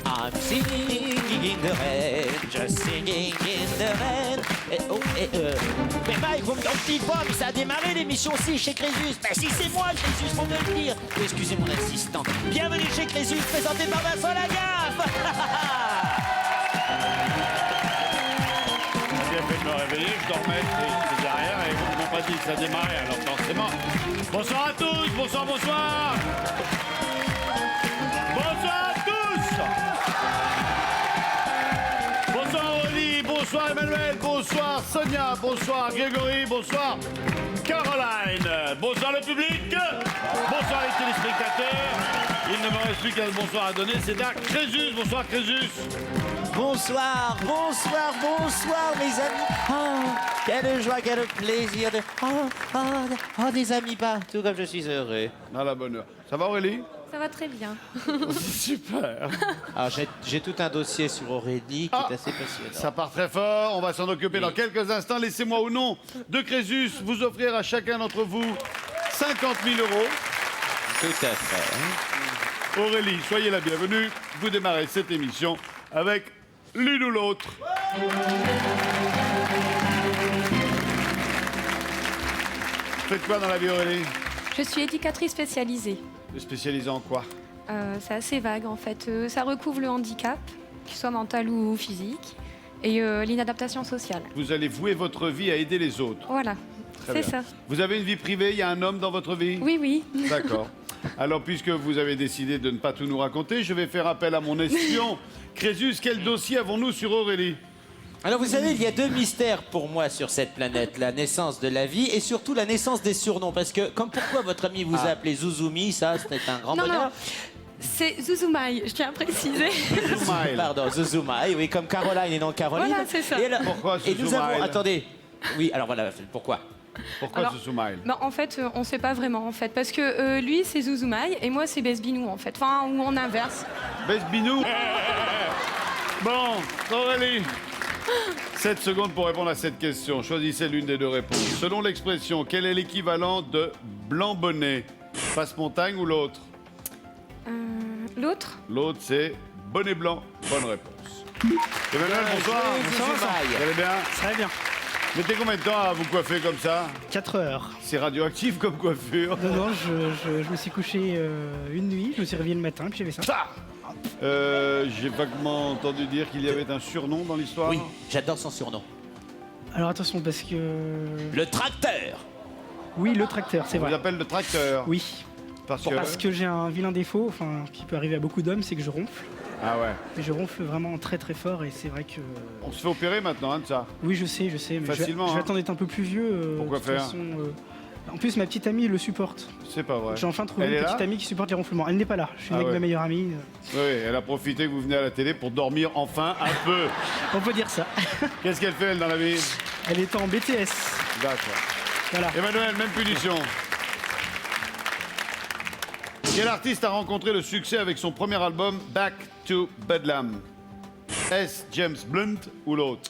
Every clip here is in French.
I'm singing in the rain, just singing in the rain. Mais Mike, vous me dites pas, mais ça a démarré l'émission aussi chez Crésus. Ben si c'est moi, Crésus, faut me le dire. Excusez mon assistant. Bienvenue chez Crésus, présenté par Vincent Lagaffe. J'ai fait de me réveiller, je dormais, je faisais rien et vous m'avez pas dit que ça démarrait, alors forcément. Bonsoir à tous, bonsoir, bonsoir. Bonsoir à tous. Bonsoir Aurélie, bonsoir Emmanuel, bonsoir Sonia, bonsoir Grégory, bonsoir Caroline, bonsoir le public, bonsoir les téléspectateurs. Il ne me reste plus qu'un bonsoir à donner, c'est à Crésus, bonsoir Crésus. Bonsoir, bonsoir, bonsoir mes amis. Oh, quelle joie, quel plaisir de... des amis partout comme je suis heureux. À la bonne heure. Ça va Aurélie? Ça va très bien. Super. Alors j'ai tout un dossier sur Aurélie qui est assez passionnant. Ça part très fort, on va s'en occuper dans quelques instants. Laissez-moi au nom de Crésus vous offrir à chacun d'entre vous 50 000 euros. Tout à fait. Aurélie, soyez la bienvenue. Vous démarrez cette émission avec l'une ou l'autre. Faites quoi dans la vie Aurélie? Je suis éducatrice spécialisée. Spécialisée en quoi? C'est assez vague en fait. Ça recouvre le handicap, qu'il soit mental ou physique, et l'inadaptation sociale. Vous allez vouer votre vie à aider les autres. Voilà, c'est ça. Vous avez une vie privée, il y a un homme dans votre vie? Oui, oui. D'accord. Alors, puisque vous avez décidé de ne pas tout nous raconter, je vais faire appel à mon espion. Crésus, quel dossier avons-nous sur Aurélie? Alors vous savez, il y a deux mystères pour moi sur cette planète. La naissance de la vie et surtout la naissance des surnoms. Parce que, comme pourquoi votre ami vous a appelé Zouzoumi, ça c'était un grand Non, bonheur. non, c'est Zouzoumai, je tiens à préciser. Zouzoumai. Pardon, Zouzoumai, oui, comme Caroline et non Caroline. Voilà, c'est ça. Et alors- Pourquoi Et nous Zouzoumai? avons... Attendez. Oui, alors voilà, pourquoi? Pourquoi Alors, ce Soumaïl? Bah, en fait, on sait pas vraiment en fait. Parce que lui c'est Zouzoumai et moi c'est Besbinou en fait. Enfin, ou on inverse. Besbinou. Bon, Aurélie. 7 secondes pour répondre à cette question. Choisissez l'une des deux réponses. Selon l'expression, quel est l'équivalent de blanc-bonnet? Passe-montagne ou l'autre? L'autre? L'autre, c'est bonnet blanc. Bonne réponse. Emmanuel, bonsoir. Zouzoumai. Vous allez bien? Très bien. Mettez combien de temps à vous coiffer comme ça? 4 heures. C'est radioactif comme coiffure. Non, je me suis couché une nuit, je me suis réveillé le matin, puis j'avais ça. Ça J'ai vaguement entendu dire qu'il y avait un surnom dans l'histoire. Oui, j'adore son surnom. Alors attention, parce que... Le tracteur. Oui, le tracteur, c'est On vous vrai. appelle le tracteur. Oui, Parce que... parce que j'ai un vilain défaut, enfin, qui peut arriver à beaucoup d'hommes, c'est que je ronfle. Ah ouais. Et je ronfle vraiment très très fort, et c'est vrai que... On se fait opérer maintenant hein, de ça. Oui, je sais, mais Facilement, je vais hein. attendre d'être un peu plus vieux. Pourquoi de toute faire façon, En plus, ma petite amie le supporte. C'est pas vrai. J'ai enfin trouvé Elle une est là petite amie qui supporte les ronflements. Elle n'est pas là, je suis Ah avec ouais. ma meilleure amie. Oui, elle a profité que vous venez à la télé pour dormir enfin un peu. On peut dire ça. Qu'est-ce qu'elle fait elle dans la vie? Elle est en BTS. D'accord. Voilà. Emmanuel, même punition. Quel artiste a rencontré le succès avec son premier album Back to Bedlam? Est-ce James Blunt ou l'autre?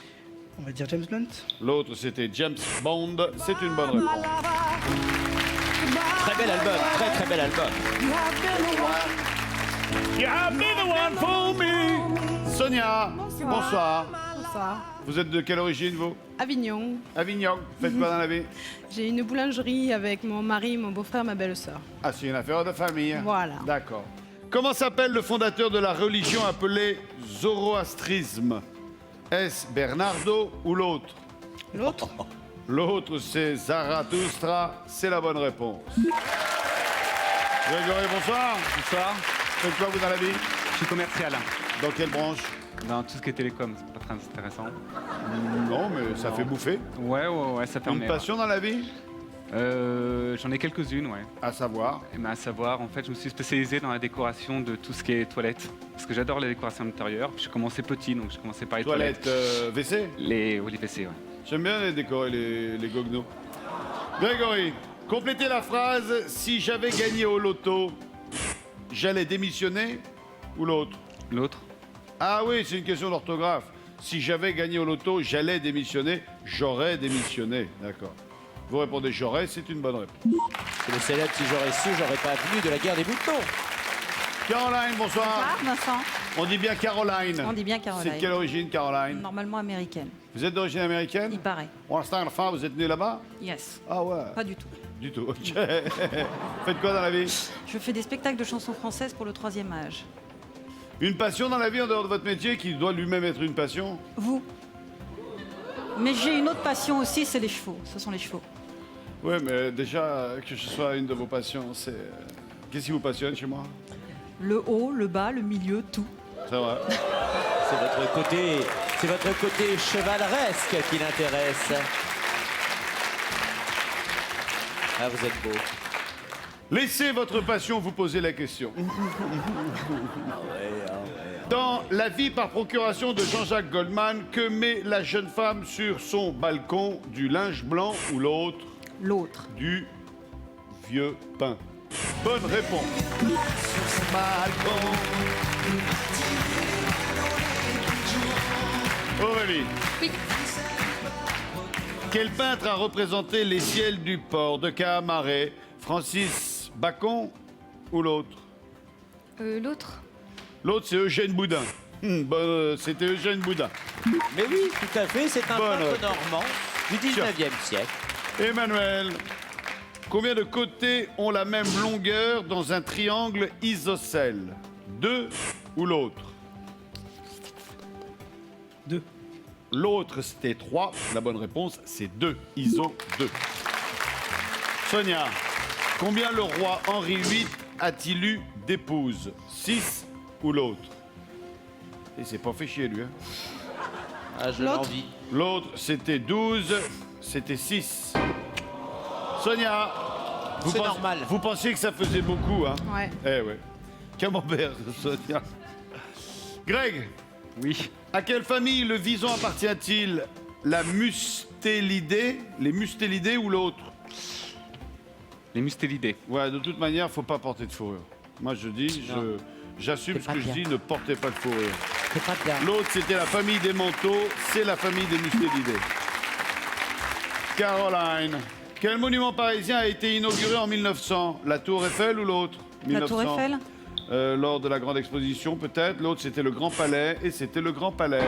On va dire James Blunt. L'autre, c'était James Bond. C'est une bonne réponse. Très bel album, très très bel album. You have been the one for me. Sonia, bonsoir. Bonsoir. Vous êtes de quelle origine, vous? Avignon. Avignon. Faites quoi dans la vie? J'ai une boulangerie avec mon mari, mon beau-frère, ma belle-sœur. Ah, c'est une affaire de famille. Voilà. D'accord. Comment s'appelle le fondateur de la religion appelée zoroastrisme? Est-ce Bernardo ou l'autre? L'autre? L'autre, c'est Zarathustra. C'est la bonne réponse. Grégory, bonsoir. Bonsoir, Faites quoi, vous, dans la vie? je suis commercial. Dans quelle branche? Dans tout ce qui est télécom, c'est pas très intéressant. Non, mais ça fait bouffer. Ouais, ça permet. Une passion dans la vie? J'en ai quelques-unes, ouais. À savoir. Et ben, à savoir, en fait, je me suis spécialisé dans la décoration de tout ce qui est toilettes. Parce que j'adore la décoration intérieure. J'ai commencé petit, donc j'ai commencé par les toilettes. Toilette WC? Les WC, ouais. J'aime bien les décorer, les goguenaux. Grégory, complétez la phrase. Si j'avais gagné au loto, j'allais démissionner ou l'autre? L'autre? Ah oui, c'est une question d'orthographe. Si j'avais gagné au loto, j'allais démissionner, j'aurais démissionné. D'accord. Vous répondez j'aurais, c'est une bonne réponse. C'est le célèbre si j'aurais su, j'aurais pas venu de la guerre des boutons. Caroline, bonsoir. Vincent. On dit bien Caroline. On dit bien C'est de Caroline. quelle origine, Caroline? Normalement américaine, Vous êtes d'origine américaine? il paraît. Pour l'instant, enfin, vous êtes né là-bas? Yes. Ah ouais. Pas du tout. Du tout, ok. Faites quoi dans la vie? Je fais des spectacles de chansons françaises pour le 3e âge. Une passion dans la vie en dehors de votre métier qui doit lui-même être une passion? Vous. Mais j'ai une autre passion aussi, c'est les chevaux. Ce sont les chevaux. Oui, mais déjà, que ce soit une de vos passions, c'est... Qu'est-ce qui vous passionne chez moi? Le haut, le bas, le milieu, tout. C'est vrai. C'est votre côté chevaleresque qui l'intéresse. Ah, vous êtes beau. Laissez votre passion vous poser la question. Dans La vie par procuration de Jean-Jacques Goldman, que met la jeune femme sur son balcon? Du linge blanc ou l'autre? L'autre. Du vieux pain. Bonne réponse. Sur ce balcon. Aurélie. Oui. Quel peintre a représenté les ciels du port de Camaret? Francis Bacon ou l'autre? L'autre. L'autre, c'est Eugène Boudin. C'était Eugène Boudin. Mais oui, tout à fait, c'est un Bonne peintre réponse. normand du 19e siècle. Emmanuel, combien de côtés ont la même longueur dans un triangle isocèle? 2 ou l'autre? 2. L'autre, c'était 3. La bonne réponse, c'est 2. ISO 2. Sonia, combien le roi Henri VIII a-t-il eu d'épouses? 6 ou l'autre? Et c'est pas fait chier, lui. Hein. Ah, je l'envie. L'autre, c'était 12. C'était 6. Sonia, C'est normal. Vous pensiez que ça faisait beaucoup, hein? Ouais. Eh ouais. Camembert, Sonia. Greg, Oui. à quelle famille le vison appartient-il? La mustélidée, les mustélidés ou l'autre? Les mustélidés. Ouais, de toute manière, faut pas porter de fourrure. Moi, je dis, Non. j'assume C'est ce pas que je bien. dis, ne portez pas de fourrure. C'est pas bien. L'autre, c'était la famille des manteaux, c'est la famille des mustélidés. Caroline, quel monument parisien a été inauguré en 1900? La Tour Eiffel ou l'autre? La Tour 1900. Eiffel. Lors de la Grande Exposition, peut-être. L'autre, c'était le Grand Palais, et c'était le Grand Palais.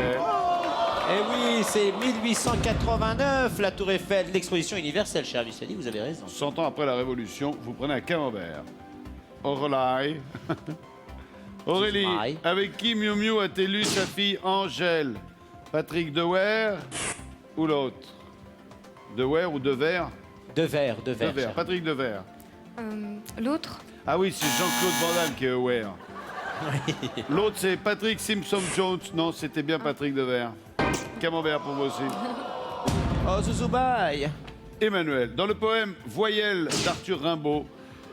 Eh oui, c'est 1889, la Tour Eiffel, l'exposition universelle, cher Luciani, vous avez raison. 100 ans après la Révolution, vous prenez un camembert. Aurélie. Aurélie, Smile. avec qui Miu Miu a élu sa fille Angèle? Patrick Dewer ou l'autre? Dewer ou Devers? De verre. Devers. Patrick Devers. L'autre. Ah oui, c'est Jean-Claude Van Damme qui est aware. L'autre, c'est Patrick Simpson-Jones. Non, c'était bien Patrick Devers. Camembert pour moi aussi. Oh, Zouzoubaï. Emmanuel, dans le poème Voyelle d'Arthur Rimbaud,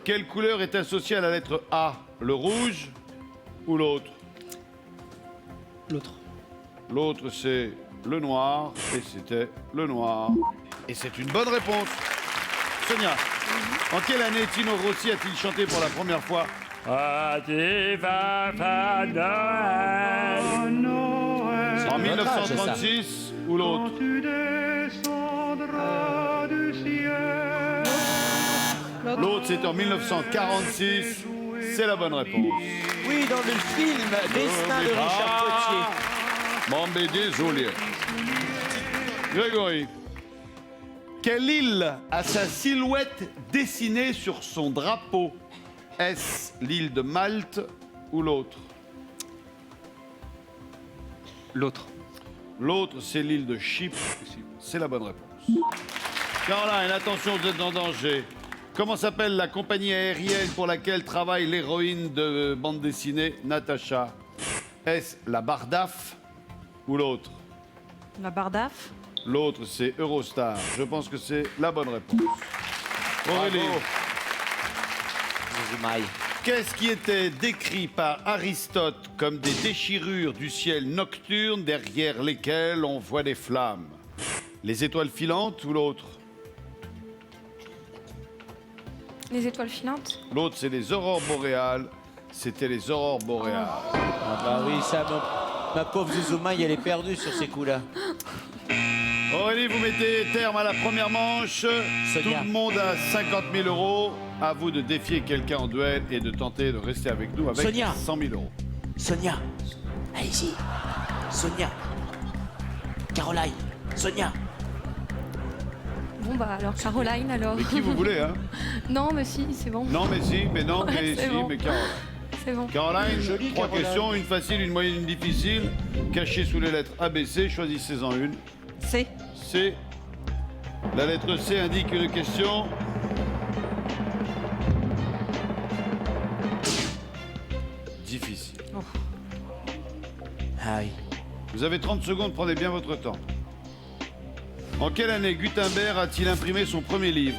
quelle couleur est associée à la lettre A? Le rouge ou l'autre? L'autre. L'autre, c'est le noir, et c'était le noir. Et c'est une bonne réponse. Sonia, en quelle année Tino Rossi a-t-il chanté pour la première fois? En 1936 ou l'autre? L'autre, c'était en 1946. C'est la bonne réponse. Oui, dans le film Destin de Richard Potier. Bombé désolé. Grégory, quelle île a sa silhouette dessinée sur son drapeau? Est-ce l'île de Malte ou l'autre? L'autre. L'autre, c'est l'île de Chypre. C'est la bonne réponse. Caroline, attention, vous êtes en danger. Comment s'appelle la compagnie aérienne pour laquelle travaille l'héroïne de bande dessinée Natacha? Est-ce la Bardaf ou l'autre? La Bardaf. L'autre, c'est Eurostar. Je pense que c'est la bonne réponse. Aurélie, Zouzoubaï. qu'est-ce qui était décrit par Aristote comme des déchirures du ciel nocturne derrière lesquelles on voit des flammes? Les étoiles filantes ou l'autre? Les étoiles filantes. L'autre, c'est les aurores boréales. C'était les aurores boréales. Ah bah oui, ça, ma pauvre Zouzoubaï, elle est perdue sur ces coups-là. Aurélie, vous mettez terme à la première manche. Sonia. Tout le monde a 50 000 euros. À vous de défier quelqu'un en duel et de tenter de rester avec nous avec Sonia. 100 000 euros. Sonia. Allez-y. Sonia. Caroline. Sonia. Bon, bah alors Caroline, alors. Mais qui vous voulez, hein? Non, mais si, c'est bon. Non, mais si, mais non, Ouais, mais c'est si, bon. mais Caroline. C'est bon. Caroline, Jolie, trois Caroline. questions, une facile, une moyenne, une difficile. Cachée sous les lettres ABC, choisissez-en une. C'est C. La lettre C indique une question. Difficile. Ah oui. Vous avez 30 secondes, prenez bien votre temps. En quelle année Gutenberg a-t-il imprimé son premier livre?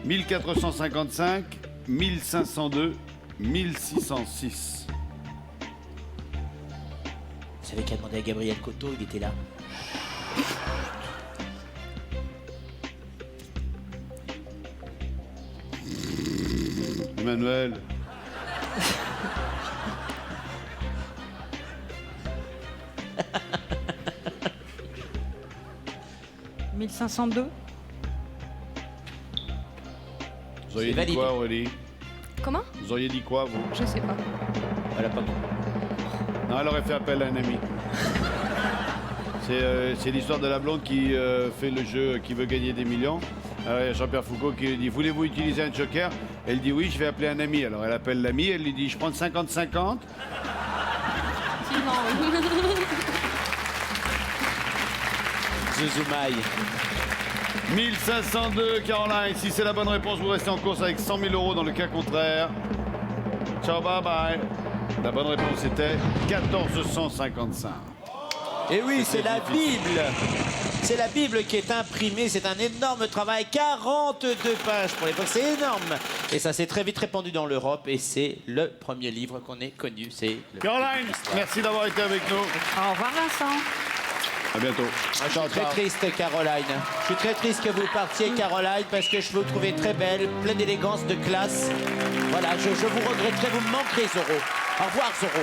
1455, 1502, 1606. Vous savez qu'à demander à Gabriel Coteau, il était là. Emmanuel. « 1502 ». Vous auriez C'est dit validé. quoi, Aurélie? Comment? Vous auriez dit quoi, vous? Je sais pas. Voilà, pas bon. Non, elle aurait fait appel à un ami. C'est l'histoire de la blonde qui fait le jeu, qui veut gagner des millions. Alors, il y a Jean-Pierre Foucault qui lui dit: voulez-vous utiliser un joker? Elle dit oui, je vais appeler un ami. Alors elle appelle l'ami, elle lui dit: je prends 50-50. Effectivement, oui. Zuzoumaï. 1502, Caroline. Si c'est la bonne réponse, vous restez en course avec 100 000 euros. Dans le cas contraire, ciao, bye bye. La bonne réponse était 1455. Et oui, c'est la Bible. C'est la Bible qui est imprimée. C'est un énorme travail. 42 pages pour l'époque. C'est énorme. Et ça s'est très vite répandu dans l'Europe. Et c'est le premier livre qu'on ait connu. C'est le Caroline, merci d'avoir été avec nous. Au revoir Vincent. À bientôt. Je suis très triste, Caroline. Je suis très triste que vous partiez, Caroline, parce que je vous trouvais très belle, pleine d'élégance, de classe. Voilà, je vous regretterai, vous me manquerez, Zorro. Au revoir, Zorro.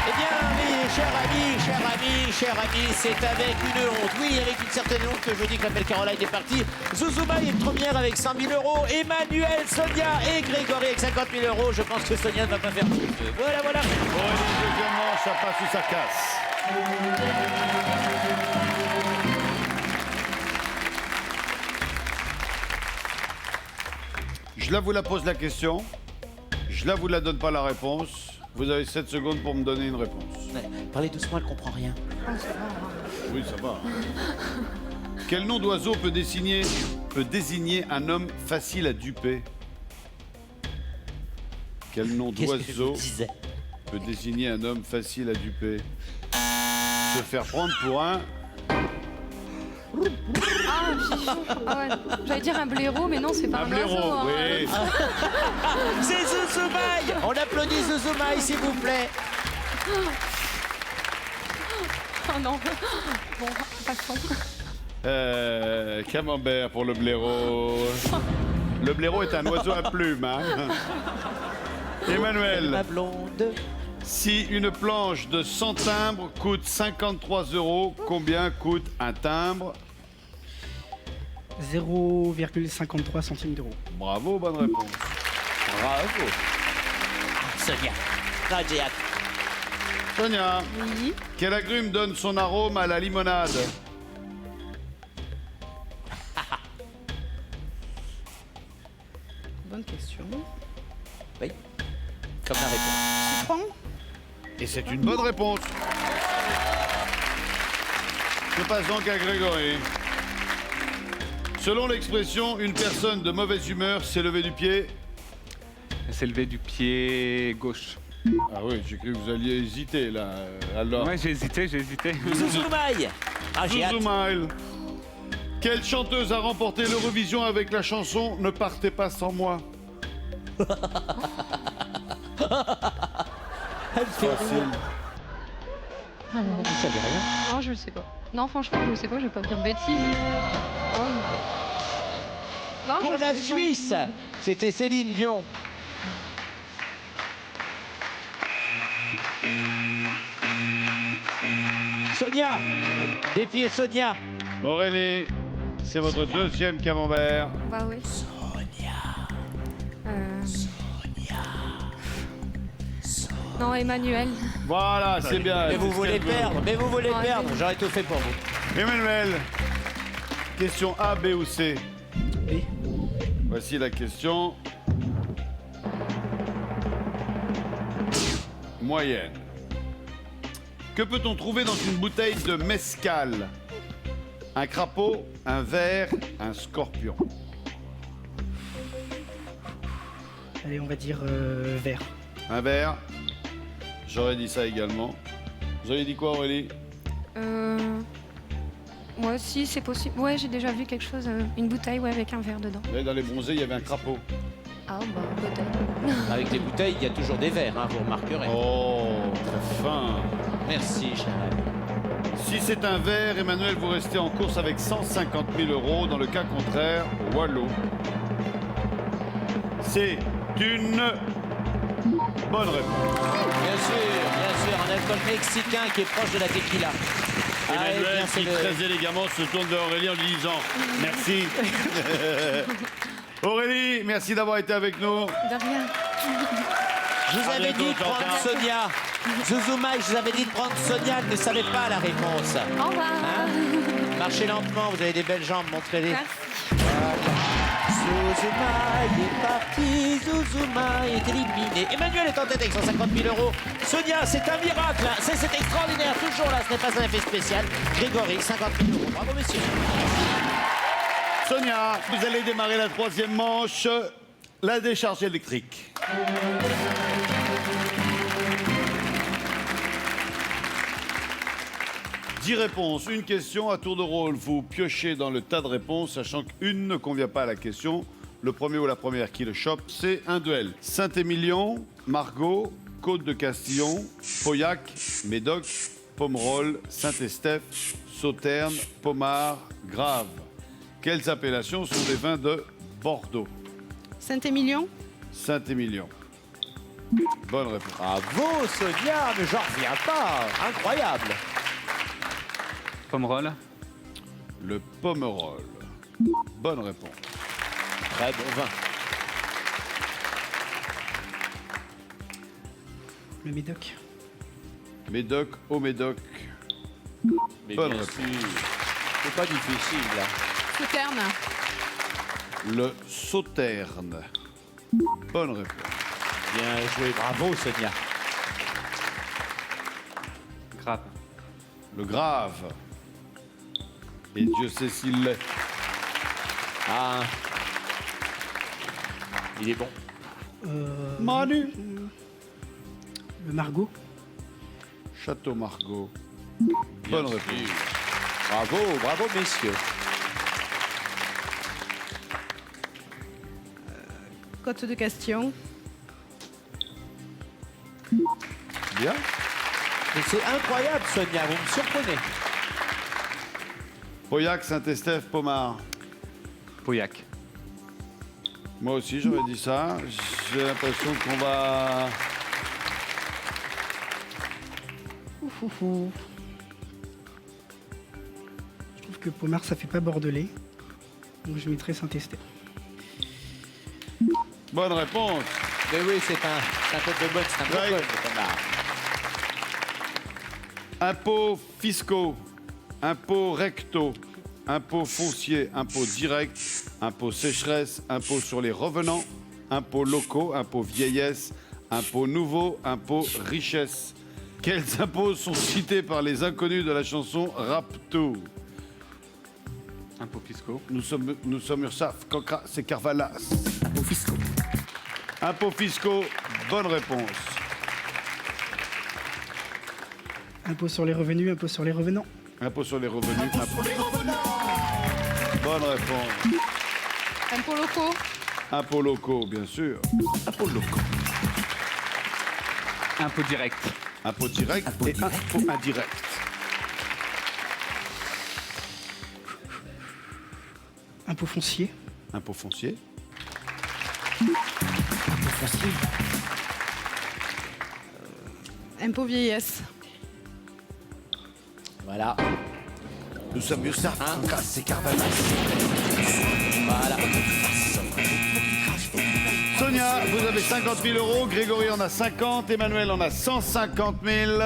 Eh bien, oui, chers amis, c'est avec une honte. Oui, avec une certaine honte que je dis que la belle Caroline est partie. Zuzoumaï est première avec 100 000 euros. Emmanuel, Sonia et Grégory avec 50 000 euros. Je pense que Sonia ne va pas faire plus. Voilà, voilà. Aurélie, deuxième manche, ça passe ou ça casse. Je là vous la pose la question. Je là vous la donne pas la réponse. Vous avez 7 secondes pour me donner une réponse. Ouais, parlez doucement, elle comprend rien. Oui, ça va. Quel nom d'oiseau peut désigner un homme facile à duper? Quel nom Qu'est-ce que je vous d'oiseau Ah, disais? peut désigner un homme facile à duper? Se faire prendre pour un... Ah, un pigeon. Ah ouais. J'allais dire un blaireau, mais non, c'est pas un, blaireau, oiseau. Hein. oui. C'est Zuzoumaï. On applaudit Zuzoumaï, s'il vous plaît. Oh non. Bon, passons. Camembert pour le blaireau. Le blaireau est un oiseau à plumes, hein. Emmanuel, Ma blonde. si une planche de 100 timbres coûte 53 €, combien coûte un timbre? 0,53 centimes d'euros. Bravo, bonne réponse. Bravo. Sonia. Non, j'ai hâte. Sonia, Oui. quel agrume donne son arôme à la limonade? Bonne question. Oui. Comme la réponse. Citron. Et c'est une bonne réponse. Je passe donc à Grégory. Selon l'expression, une personne de mauvaise humeur s'est levée du pied. Elle s'est levée du pied gauche. Ah oui, j'ai cru que vous alliez hésiter là. Alors, Ouais, j'ai hésité. Zuzoumaï. Ah, j'ai hâte. Zuzoumaïl. Quelle chanteuse a remporté l'Eurovision avec la chanson Ne partez pas sans moi? Facile. Non, je le sais pas. Non, franchement, je le sais pas, je vais pas dire de bêtises. Oh, non, Pour je la sais pas. Suisse, c'était Céline Dion. Sonia. Défi Sonia. Aurélie, c'est votre deuxième camembert. Bah oui. Non, Emmanuel. Voilà, c'est bien. Mais vous c'est ce voulez qu'elle veut. perdre, mais vous voulez Ouais. perdre. J'aurais tout fait pour vous. Emmanuel, question A, B ou C? B. Voici la question. Moyenne. Que peut-on trouver dans une bouteille de mezcal? Un crapaud, un ver, un scorpion. Allez, on va dire vert. Un ver. J'aurais dit ça également. Vous avez dit quoi, Aurélie? Moi aussi, c'est possible. Ouais, j'ai déjà vu quelque chose, une bouteille avec un verre dedans. Là, dans les bronzés, il y avait un crapaud. Ah bah peut-être. Avec des bouteilles, il y a toujours des verres, hein, vous remarquerez. Oh, très fin. Merci, cher ami. Si c'est un verre, Emmanuel, vous restez en course avec 150 000 €. Dans le cas contraire, Wallo. C'est une bonne réponse. Bien sûr, un alcool mexicain qui est proche de la tequila. Emmanuel, eh bien, c'est qui le- très élégamment se tourne vers Aurélie en lui disant merci. Aurélie, merci d'avoir été avec nous. De rien. Je vous À avais bientôt, dit de prendre Quentin. Sonia. Zuzuma, je vous avais dit de prendre Sonia, elle ne savait pas la réponse. Au revoir. Hein? Marchez lentement, vous avez des belles jambes, montrez-les. Merci. Zuzuma est parti, Zuzuma est éliminé. Emmanuel est en tête avec 150 000 €. Sonia, c'est un miracle, hein. C'est extraordinaire, toujours là, ce n'est pas un effet spécial. Grégory, 50 000 €. Bravo, messieurs. Sonia, vous allez démarrer la troisième manche, la décharge électrique. Dix réponses, une question à tour de rôle. Vous piochez dans le tas de réponses, sachant qu'une ne convient pas à la question. Le premier ou la première qui le chope, c'est un duel. Saint-Émilion, Margaux, Côte de Castillon, Pauillac, Médoc, Pomerol, Saint-Estèphe, Sauternes, Pommard, Grave. Quelles appellations sont des vins de Bordeaux? Saint-Émilion. Saint-Émilion. Bonne réponse. Bravo, Sonia, mais j'en reviens pas. Incroyable. Pomerol. Le Pomerol. Bonne réponse. Très bon vin. Le Médoc. Médoc au Médoc. Mais Bonne bien réponse. sûr. C'est pas difficile, là. Sauternes. Le Sauterne. Bonne réponse. Bien joué, bravo, Sonia. Grave. Le Grave. Et Dieu sait s'il l'est. Ah. Il est bon. Manu. Le Margaux. Château Margaux. Bien Bonne sûr. réponse. Bravo, bravo, messieurs. Côte de Castillon. Bien. Mais c'est incroyable, Sonia, vous me surprenez. Pauillac, Saint-Estèphe, Pommard. Pauillac. Moi aussi, j'aurais dit ça. J'ai l'impression qu'on va... Ouf, ouf, ouf. Je trouve que Pommard, ça fait pas bordelais. Donc je mettrais Saint-Estèphe. Bonne réponse. Mais oui, c'est un tête de bonne, c'est un Ouais. bon col, le Pommard. Impôts fiscaux, impôts rectaux, impôts fonciers, impôts directs, impôts sécheresse, impôts sur les revenants, impôts locaux, impôts vieillesse, impôts nouveaux, impôts richesse. Quels impôts sont cités par les inconnus de la chanson Raptou? Impôts fiscaux. Nous sommes Ursaf, Coca, c'est Carvalas. Impôts fiscaux. Impôts fiscaux, bonne réponse. Impôt sur les revenus, impôt sur les revenants. Impôts sur les revenus. Impôts sur les revenants. Bonne réponse. Impôts locaux. Impôts locaux, bien sûr. Impôts locaux. Impôts directs. Impôts directs et impôts indirects. Impôt foncier. Impôts fonciers. Impôts vieillesse. Voilà. Nous sommes mieux ça. C'est Carvalho. Voilà. Sonia, vous avez 50 000 euros. Grégory en a 50. Emmanuel en a 150 000.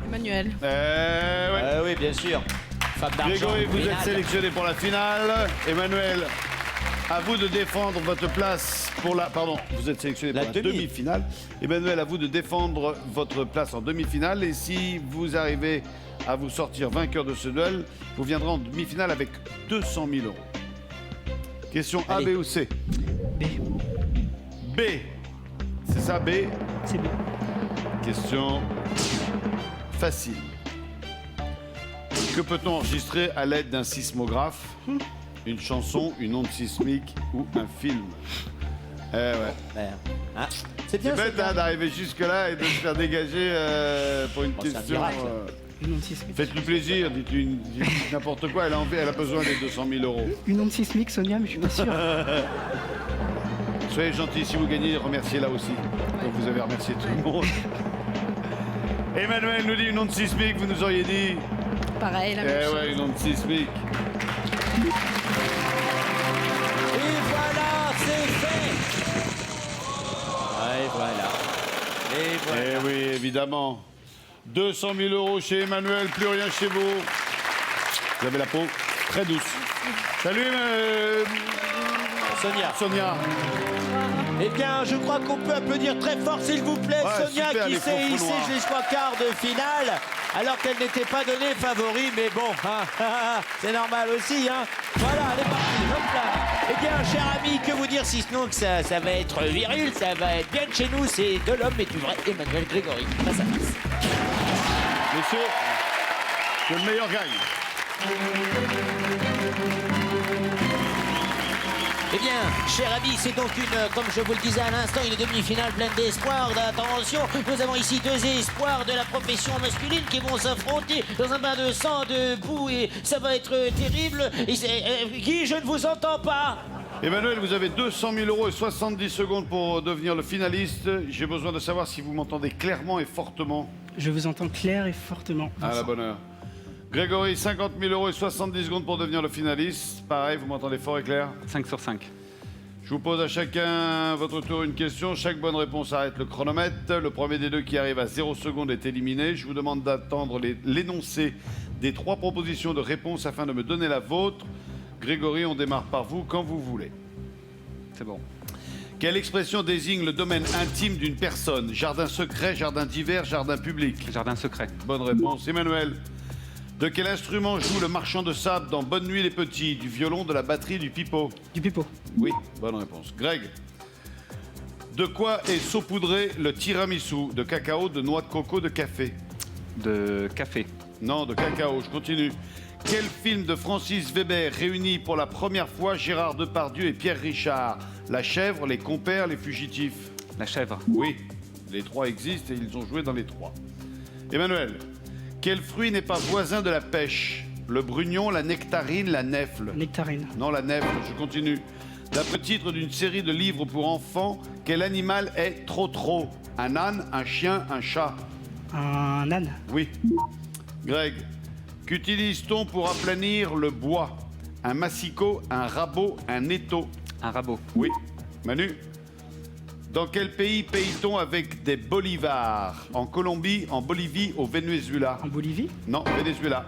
Emmanuel. Ouais. Oui, bien sûr. Femme d'argent. Grégory, vous êtes Rénal. sélectionné pour la finale. Emmanuel, à vous de défendre votre place pour la... Pardon, vous êtes sélectionné pour la demi-finale. Emmanuel, à vous de défendre votre place en demi-finale. Et si vous arrivez à vous sortir vainqueur de ce duel, vous viendrez en demi-finale avec 200 000 euros. Question A, Allez. B ou C? B. B. C'est ça, B? C'est B. Question facile. Que peut-on enregistrer à l'aide d'un sismographe? Une chanson, une onde sismique ou un film? Eh ouais. Merde. Ah, c'est C'est bien, bête hein, d'arriver jusque-là et de se faire dégager pour une c'est un question. miracle. Une onde sismique. Faites-lui plaisir, dites n'importe quoi. Elle a besoin des 200 000 euros. Une onde sismique, Sonia, mais je suis pas sûr. Soyez gentils, si vous gagnez, remerciez-la aussi. Comme vous avez remercié tout le monde. Emmanuel nous dit une onde sismique, vous nous auriez dit. Pareil, la Eh même chose. ouais, une onde sismique. Et voilà, c'est fait. Et voilà. Et voilà. Eh oui, évidemment. 200 000 euros chez Emmanuel, plus rien chez vous. Vous avez la peau très douce. Salut, Sonia. Sonia. Eh bien, je crois qu'on peut applaudir très fort, s'il vous plaît, Ouais, Sonia super, qui les s'est faux hissée noirs. jusqu'en quart de finale, alors qu'elle n'était pas donnée favori, mais bon, c'est normal aussi, hein. Voilà, elle est partie, hop là. Eh bien, cher ami, que vous dire si sinon que ça va être viril, ça va être bien de chez nous, c'est de l'homme et du vrai Emmanuel Grégory, face à face. Messieurs, que le meilleur gagne. Eh bien, cher ami, c'est donc comme je vous le disais à l'instant, une demi-finale pleine d'espoir, d'attention. Nous avons ici deux espoirs de la profession masculine qui vont s'affronter dans un bain de sang, de boue, et ça va être terrible. Et Guy, je ne vous entends pas. Emmanuel, vous avez 200 000 euros et 70 secondes pour devenir le finaliste. J'ai besoin de savoir si vous m'entendez clairement et fortement. Je vous entends clair et fortement. À la Vincent. bonne heure. Grégory, 50 000 euros et 70 secondes pour devenir le finaliste. Pareil, vous m'entendez fort et clair? 5 sur 5. Je vous pose à chacun votre tour une question. Chaque bonne réponse arrête le chronomètre. Le premier des deux qui arrive à 0 secondes est éliminé. Je vous demande d'attendre l'énoncé des 3 propositions de réponse afin de me donner la vôtre. Grégory, on démarre par vous quand vous voulez. C'est bon. Quelle expression désigne le domaine intime d'une personne? Jardin secret, jardin d'hiver, jardin public? Jardin secret. Bonne réponse. Emmanuel, de quel instrument joue le marchand de sable dans Bonne nuit les petits? Du violon, de la batterie, du pipeau? Du pipeau. Oui, bonne réponse. Greg, de quoi est saupoudré le tiramisu? De cacao, de noix de coco, de café? De café. Non, de cacao. Je continue. Quel film de Francis Weber réunit pour la première fois Gérard Depardieu et Pierre Richard? La chèvre, les compères, les fugitifs? La chèvre. Oui, les 3 existent et ils ont joué dans les 3. Emmanuel, quel fruit n'est pas voisin de la pêche? Le brugnon, la nectarine, la nèfle? Nectarine. Non, la nèfle, je continue. D'après titre d'une série de livres pour enfants, quel animal est trop? Un âne, un chien, un chat? Un âne. Oui. Greg, qu'utilise-t-on pour aplanir le bois? Un massicot, un rabot, un étau? Un rabot. Oui. Manu, dans quel pays paye-t-on avec des bolivars? En Colombie, en Bolivie, au Venezuela? En Bolivie. Non, Venezuela.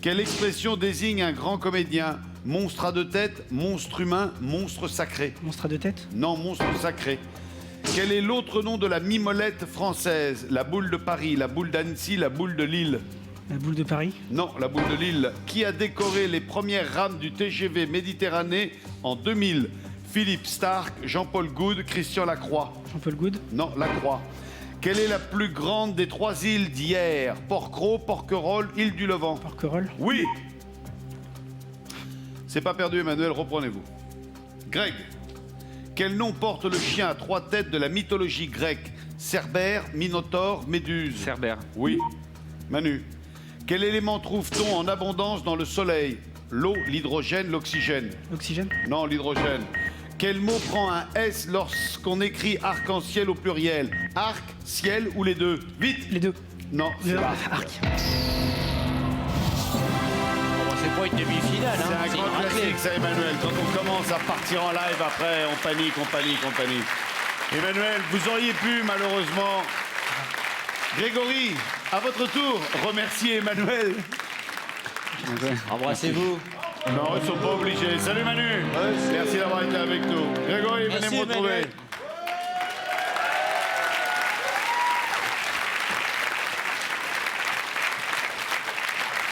Quelle expression désigne un grand comédien? Monstre à 2 têtes, monstre humain, monstre sacré? Monstre à 2 têtes. Non, monstre sacré. Quel est l'autre nom de la mimolette française? La boule de Paris, la boule d'Annecy, la boule de Lille? La boule de Paris. Non, la boule de Lille. Qui a décoré les premières rames du TGV Méditerranée en 2000? Philippe Stark, Jean-Paul Goude, Christian Lacroix? Jean-Paul Goude. Non, Lacroix. Quelle est la plus grande des 3 îles d'hier? Porquerolles, Porquerolles, île du Levant? Porquerolles. Oui. C'est pas perdu, Emmanuel, reprenez-vous. Greg, quel nom porte le chien à 3 têtes de la mythologie grecque? Cerbère, Minotaure, Méduse? Cerbère. Oui. Manu, quel élément trouve-t-on en abondance dans le Soleil? L'eau, l'hydrogène, l'oxygène? L'oxygène. Non, l'hydrogène. Quel mot prend un S lorsqu'on écrit arc-en-ciel au pluriel? Arc, ciel ou les deux? Vite! Les deux. Non, c'est l'arc. Arc. C'est pas une demi-finale, C'est hein. un C'est grand une raclée. classique, ça, Emmanuel. Quand on commence à partir en live, après, on panique. Emmanuel, vous auriez pu, malheureusement... Grégory, à votre tour, remerciez Emmanuel. Embrassez-vous. Non, ils sont pas obligés. Salut Manu. Merci d'avoir été avec nous. Grégory, venez Merci, me retrouver. Emmanuel.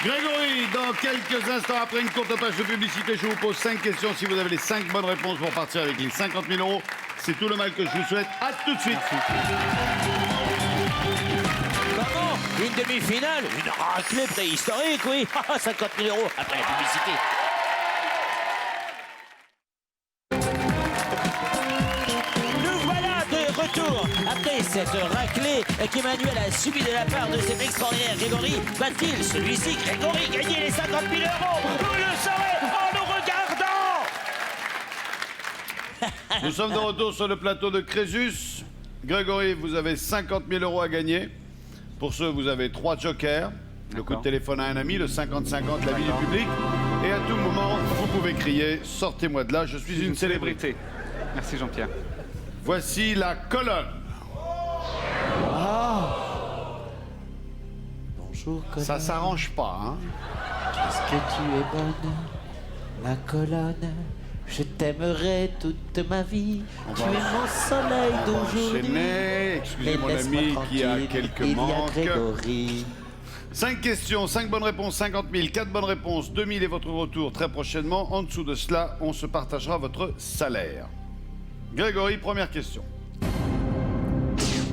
Grégory, dans quelques instants, après une courte page de publicité, je vous pose 5 questions. Si vous avez les 5 bonnes réponses pour partir avec les 50 000 €, c'est tout le mal que je vous souhaite. À tout de suite. Comment? Une demi-finale? Une raclée préhistorique, oui. 50 000 € après la publicité. Nous voilà de retour après cette raclée qu'Emmanuel a subie de la part de cet extraordinaire Grégory. Va-t-il, celui-ci, Grégory, gagner les 50 000 €? Vous le saurez en nous regardant. Nous sommes de retour sur le plateau de Crésus. Grégory, vous avez 50 000 € à gagner. Pour ce, vous avez 3 jokers. Le coup de téléphone à un ami, le 50-50, la vie du public. Et à tout moment, vous pouvez crier « Sortez-moi de là, je suis une célébrité ». Merci Jean-Pierre. Voici la colonne. Bonjour, colonne. Ça s'arrange pas, hein? Qu'est-ce que tu es bonne, ma colonne. Je t'aimerai toute ma vie. Tu es mon soleil d'aujourd'hui. Enchaîner. Excusez mon laisse-moi ami qui a tranquille, quelques il y a manques. Grégory. 5 questions, 5 bonnes réponses, 50 000. 4 bonnes réponses, 2 000 et votre retour très prochainement. En dessous de cela, on se partagera votre salaire. Grégory, première question.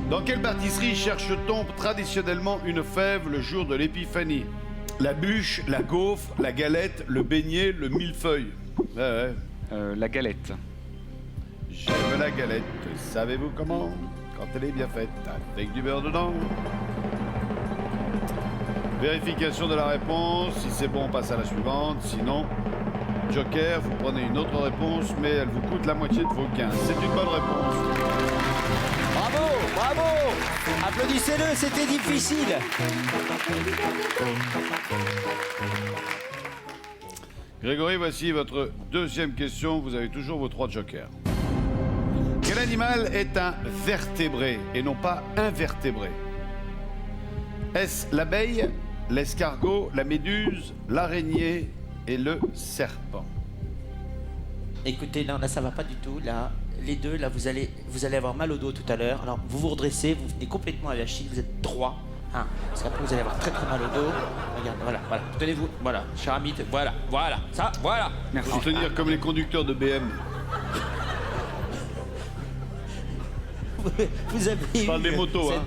Dans quelle pâtisserie cherche-t-on traditionnellement une fève le jour de l'épiphanie? La bûche, la gaufre, la galette, le beignet, le millefeuille. Ouais. La galette. J'aime la galette. Savez-vous comment? Quand elle est bien faite, avec du beurre dedans. Vérification de la réponse. Si c'est bon, on passe à la suivante. Sinon, joker, vous prenez une autre réponse, mais elle vous coûte la moitié de vos gains. C'est une bonne réponse. Bravo, bravo. Applaudissez-le, c'était difficile. Grégory, voici votre deuxième question. Vous avez toujours vos 3 jokers. Quel animal est un vertébré et non pas invertébré? Est-ce l'abeille, l'escargot, la méduse, l'araignée et le serpent? Écoutez, là, ça va pas du tout. Là, les deux, là, vous allez avoir mal au dos tout à l'heure. Alors, vous vous redressez, vous venez complètement à la chine, vous êtes droit. Hein, parce qu'après, vous allez avoir très très mal au dos. Regarde, voilà. Tenez-vous, voilà, cher ami, voilà, ça, voilà. Merci. Faut tenir comme les conducteurs de BM. Vous avez Je parle eu des motos, hein.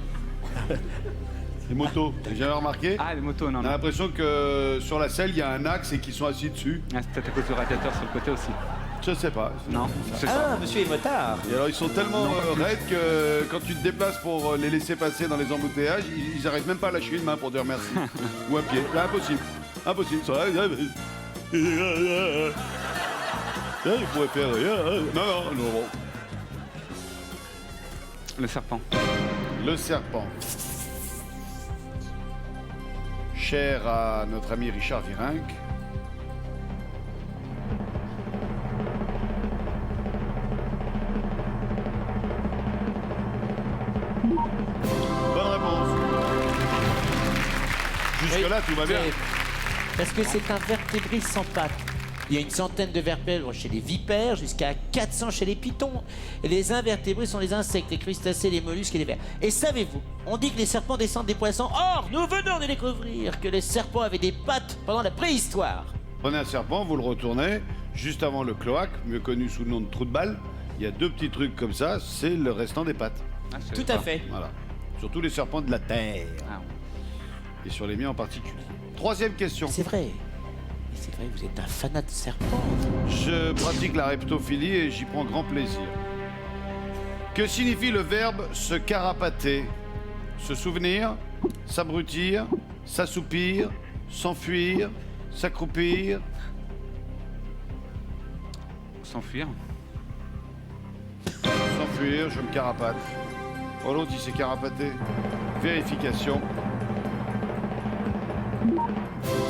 Les motos, t'as jamais remarqué? Ah, les motos, non. On a l'impression que sur la selle, il y a un axe et qu'ils sont assis dessus. Ah, c'est peut-être à cause du radiateur sur le côté aussi. Je sais pas. Non, c'est Ah, ça. monsieur est motard. Et alors, ils sont tellement raides que quand tu te déplaces pour les laisser passer dans les embouteillages, ils n'arrivent même pas à lâcher une main pour dire merci. Ou un pied. Là, impossible. Impossible. Ça va. Il pourrait faire. Non. Le serpent. Le serpent. Cher à notre ami Richard Virenque. Bonne réponse. Jusque-là, tout va bien. Parce que c'est un vertébré sans pattes. Il y a une centaine de vertèbres chez les vipères, jusqu'à 400 chez les pitons. Et les invertébrés sont les insectes, les crustacés, les mollusques et les vers. Et savez-vous, on dit que les serpents descendent des poissons. Or, nous venons de découvrir que les serpents avaient des pattes pendant la préhistoire. Prenez un serpent, vous le retournez, juste avant le cloaque, mieux connu sous le nom de trou de balle. Il y a 2 petits trucs comme ça, c'est le restant des pattes. Ah, je Tout savais à pas. fait. Voilà. Surtout les serpents de la terre. Ah, Et sur les miens en particulier. 3e question. C'est vrai. Et c'est vrai, vous êtes un fanat de serpents. Je pratique la reptophilie et j'y prends grand plaisir. Que signifie le verbe se carapater? Se souvenir, s'abrutir, s'assoupir, s'enfuir, s'accroupir. S'enfuir. S'enfuir, je me carapate. Oh, l'autre, il s'est carapaté. Vérification.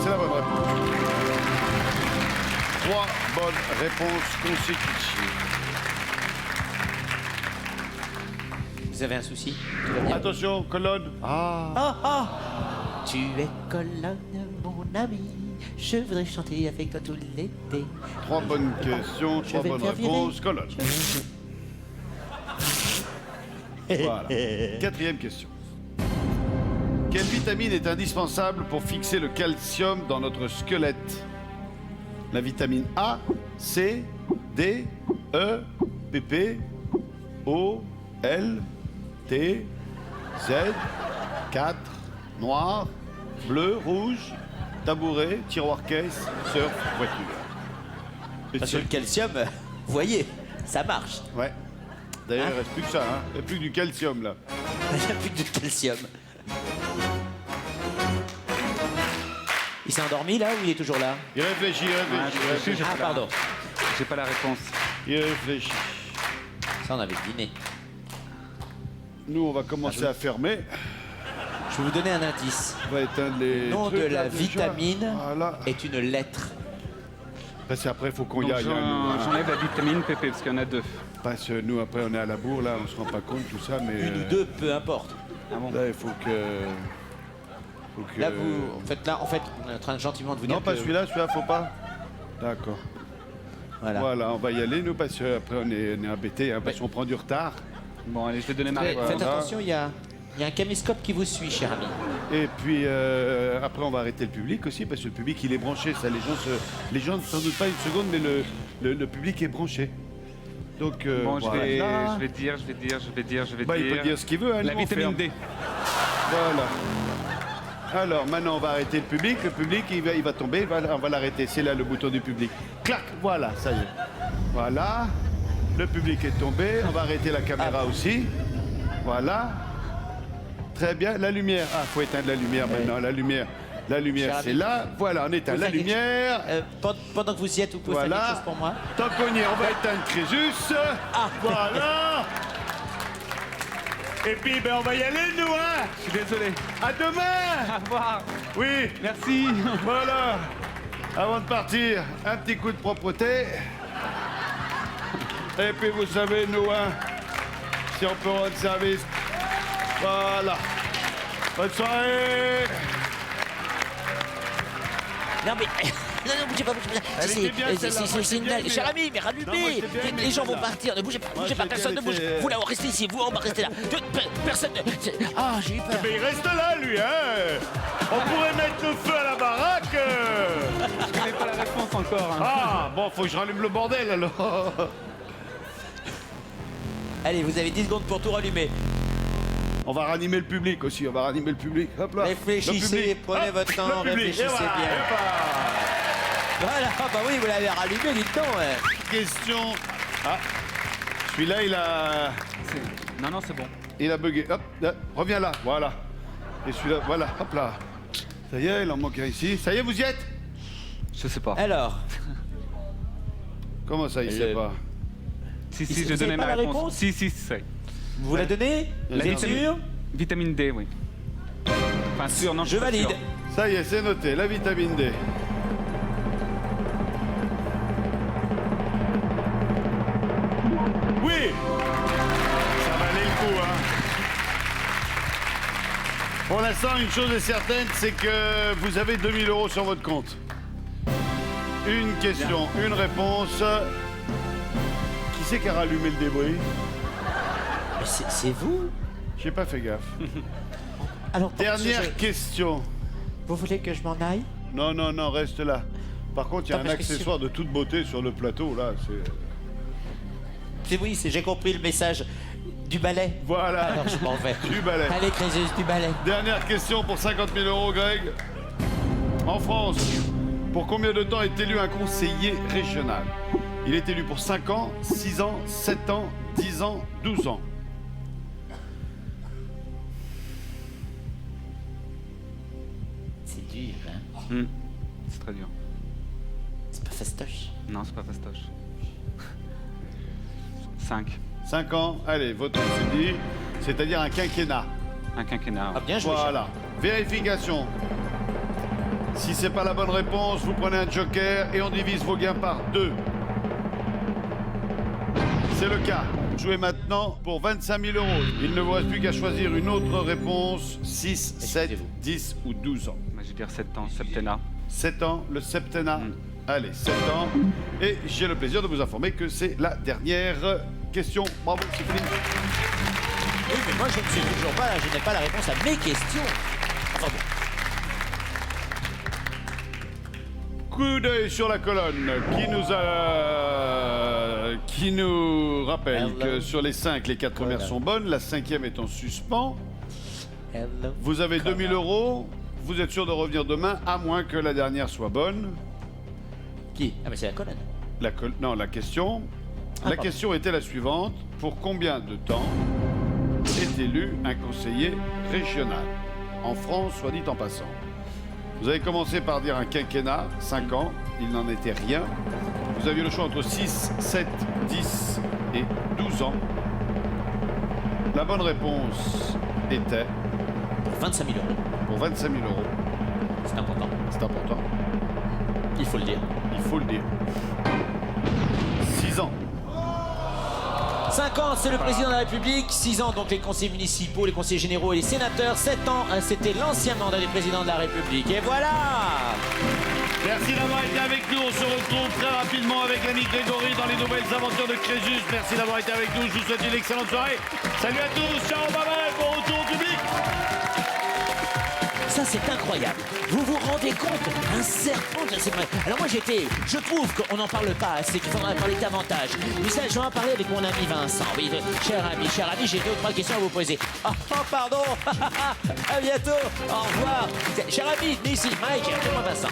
C'est la bonne réponse. 3 bonnes réponses consécutives. Vous avez un souci? Tout va bien? Attention, colonne. Ah. Ah, ah. Tu es colonne, mon ami. Je voudrais chanter avec toi tout l'été. 3 bonnes questions, 3 vais bonnes faire virer. réponses, colonne. Voilà. 4e question. Quelle vitamine est indispensable pour fixer le calcium dans notre squelette? La vitamine A, C, D, E, PP, O, L, T, Z, 4, noir, bleu, rouge, tabouret, tiroir caisse, surf, voiture. Parce que le calcium, vous voyez, ça marche. Ouais. D'ailleurs, Hein? il reste plus que ça, hein. Il n'y a plus que du calcium, là. Il n'y a plus que de calcium. Il s'est endormi là ou il est toujours là? Il réfléchit, je réfléchis, Ah, pardon. J'ai pas la réponse. Il réfléchit. Ça, on avait deviné. Nous, on va commencer à fermer. Je vais vous donner un indice. On va éteindre les Le nom de trucs, la là, déjà. vitamine Voilà. est une lettre. Parce qu'après, il faut qu'on y Donc aille. hein, nous, hein. j'enlève la vitamine PP parce qu'il y en a 2. Parce que nous, après, on est à la bourre, là, on se rend pas compte, tout ça, mais... Une ou deux, peu importe. Ah bon? Là, il faut que... Là, vous, en fait, on est en train de gentiment de vous dire Non, pas que- celui-là, faut pas. D'accord. Voilà. Voilà, on va y aller, nous, parce qu'après, on est embêtés, hein, parce qu'on prend du retard. Bon, allez, je vais donner ma Faites, réponse. faites attention, il y a un caméscope qui vous suit, cher ami. Et puis, après, on va arrêter le public aussi, parce que le public, il est branché. Ça, les gens ne s'en doutent pas une seconde, mais le public est branché. Donc, Bon, voilà. je vais dire. Bah, il peut dire ce qu'il veut. Hein, La nous, on vitamine ferme. D. Voilà. Alors, maintenant, on va arrêter le public. Le public, il va tomber. On va l'arrêter. C'est là le bouton du public. Clac. Voilà, ça y est. Voilà. Le public est tombé. On va arrêter la caméra aussi. Voilà. Très bien. La lumière. Ah, faut éteindre la lumière maintenant. La lumière, Cher c'est ami. là. Voilà, on éteint Vous la faites quelque lumière. Pendant que vous y êtes, vous pouvez faire Voilà. quelque chose pour moi? Tant qu'on y est, on va éteindre Crésus. Ah. Voilà. Et puis, ben, on va y aller, nous, hein. Je suis désolé. À demain. Au revoir. Oui. Merci. Voilà. Avant de partir, un petit coup de propreté. Et puis, vous savez, nous, hein, si on peut rendre service. Voilà. Bonne soirée. Non mais... Non, bougez pas, bougez pas. Elle était bien, celle-là. Moi, C'est c'est une bien blague. aimé, Cher là. ami, mais Non, moi, rallumez. c'est bien aimé, Les gens vont celle-là. partir. Ne bougez pas, Moi, bougez pas, j'ai personne ne bien bouge. été- Vous là, on restez ici. Vous, on va rester là. Personne ne... Ah, j'ai eu peur. Mais il reste là, lui, hein. On pourrait mettre le feu à la baraque. Je connais pas la réponse encore. Hein. Ah, bon, faut que je rallume le bordel, alors. Allez, vous avez 10 secondes pour tout rallumer. On va ranimer le public aussi, on va ranimer le public. Hop là. Réfléchissez, Le public. prenez Hop, votre temps, le public. réfléchissez Et voilà, bien. et voilà. Voilà, bah oui, vous l'avez rallumé, dites donc. Ouais. Question. Ah, celui-là, Non, c'est bon. il a bugué. Hop, là, reviens là, voilà. Et celui-là, voilà, hop là. Ça y est, il en manque un ici. Ça y est, vous y êtes? Je sais pas. Alors, Comment ça, il sait pas? Si, Vous j'ai avez donné pas ma la réponse. réponse Si, c'est. vous la donnez? Vous êtes sûr? Vitamine D, oui. Enfin, sûr, non, Je suis pas valide. sûr. Ça y est, c'est noté, la vitamine D. Oui! Ça valait le coup, hein. Pour l'instant, une chose est certaine, c'est que vous avez 2000 € sur votre compte. Une question, une réponse. Qui c'est qui a rallumé le débris? Mais c'est vous? J'ai pas fait gaffe. Alors, Dernière question. vous voulez que je m'en aille? Non, non, non, reste là. Par contre, il y a Non, un parce que accessoire de toute beauté sur le plateau, là. J'ai compris le message du ballet. Voilà. Alors je m'en vais. Du balai. Allez, Crésus, du ballet. Dernière question pour 50 000 €, Greg. En France, pour combien de temps est élu un conseiller régional? Il est élu pour 5 ans, 6 ans, 7 ans, 10 ans, 12 ans. C'est dur, hein? C'est très dur. C'est pas fastoche. Non, c'est pas fastoche. 5. 5 ans, allez, votre c'est dit, c'est-à-dire un quinquennat. Un quinquennat. Ah, bien joué. Voilà. Vérification. Si c'est pas la bonne réponse, vous prenez un joker et on divise vos gains par 2. C'est le cas. Jouez maintenant pour 25 000 €. Il ne vous reste plus qu'à choisir une autre réponse. 6, 7, 10 ou 12 ans. Moi, je vais dire 7 ans, septennat. 7 ans, le septennat. Allez, 7 ans. Et j'ai le plaisir de vous informer que c'est la dernière question. Bravo, c'est fini. Oui, mais moi, je ne sais toujours pas, je n'ai pas la réponse à mes questions. Enfin bon. Coup d'œil sur la colonne qui nous rappelle que sur les 5, les 4 premières sont bonnes. La 5e est en suspens. Vous avez 2 000 €. Vous êtes sûr de revenir demain, à moins que la dernière soit bonne. Qui? Ah, mais c'est la colonne. Non, la question. La question était la suivante. Pour combien de temps est élu un conseiller régional? En France, soit dit en passant. Vous avez commencé par dire un quinquennat, 5 ans. Il n'en était rien. Vous aviez le choix entre 6, 7, 10 et 12 ans. La bonne réponse était... Pour 25 000 €. Pour 25 000 €. C'est important. C'est important. Il faut le dire. Il faut le dire. 6 ans. 5 ans, c'est le président de la République. 6 ans, donc les conseillers municipaux, les conseillers généraux et les sénateurs. 7 ans, c'était l'ancien mandat du président de la République. Et voilà! Merci d'avoir été avec nous. On se retrouve très rapidement avec l'ami Grégory dans les nouvelles aventures de Crésus. Merci d'avoir été avec nous. Je vous souhaite une excellente soirée. Salut à tous. Ciao, bye bye. Bon retour au public. Ça, c'est incroyable. Vous vous rendez compte? Un serpent, c'est vrai. Alors moi, je trouve qu'on n'en parle pas assez, qu'il faudrait en parler davantage. Mais ça, je vais en parler avec mon ami Vincent. Oui, cher ami, j'ai 2 ou 3 questions à vous poser. Oh, pardon. À bientôt. Au revoir. Cher ami, venez ici. Mike, appelle-moi Vincent.